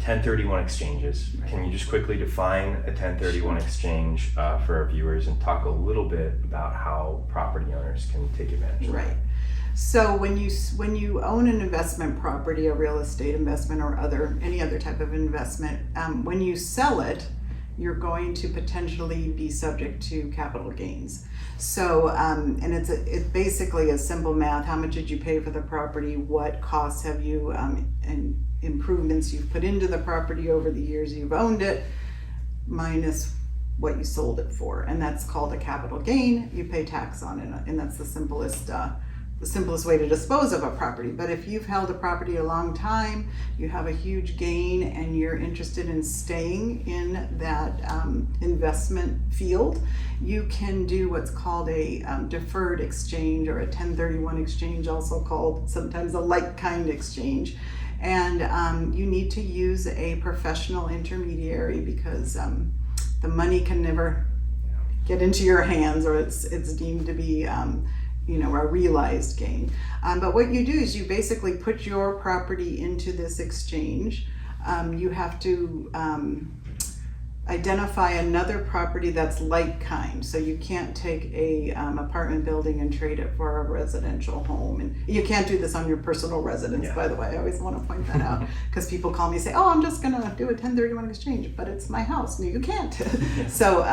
1031 exchanges. Can you just quickly define a 1031 exchange for our viewers and talk a little bit about how property owners can take advantage of that? Right. So when you own an investment property, a real estate investment or any other type of investment, when you sell it, you're going to potentially be subject to capital gains. So, and it's basically a simple math. How much did you pay for the property? What costs have you and improvements you've put into the property over the years you've owned it, minus what you sold it for, and that's called a capital gain. You pay tax on it, and that's the simplest way to dispose of a property. But if you've held a property a long time, you have a huge gain, and you're interested in staying in that investment field, you can do what's called a deferred exchange, or a 1031 exchange, also called sometimes a like-kind exchange. And you need to use a professional intermediary, because the money can never get into your hands, or it's deemed to be a realized gain. But what you do is you basically put your property into this exchange. You have to identify another property that's like kind. So you can't take a apartment building and trade it for a residential home. And you can't do this on your personal residence, by the way. I always want to point that out, because people call me and say, oh, I'm just going to do a 1031 exchange, but it's my house. No, you can't. So,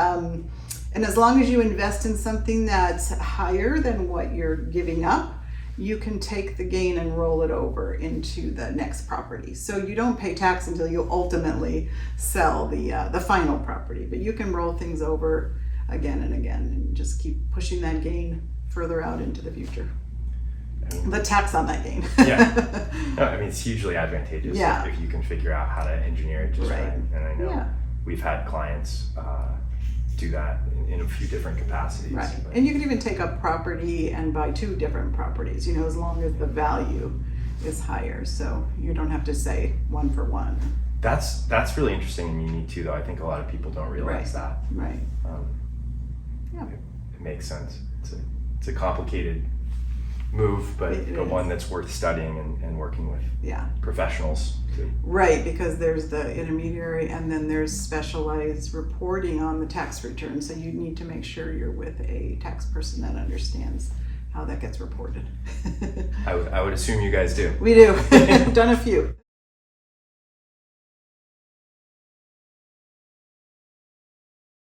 and as long as you invest in something that's higher than what you're giving up, you can take the gain and roll it over into the next property. So you don't pay tax until you ultimately sell the final property, but you can roll things over again and again and just keep pushing that gain further out into the future. The tax on that gain. Yeah. No, I mean, it's hugely advantageous if you can figure out how to engineer it just right. And I know we've had clients do that in a few different capacities. Right. And you can even take a property and buy two different properties, as long as the value is higher. So you don't have to say one for one. That's really interesting and unique too, though. I think a lot of people don't realize that. Right. It makes sense. It's a complicated move, but one that's worth studying and working with professionals too. Right, because there's the intermediary, and then there's specialized reporting on the tax return. So you need to make sure you're with a tax person that understands how that gets reported. I would assume you guys do. We do. Done a few.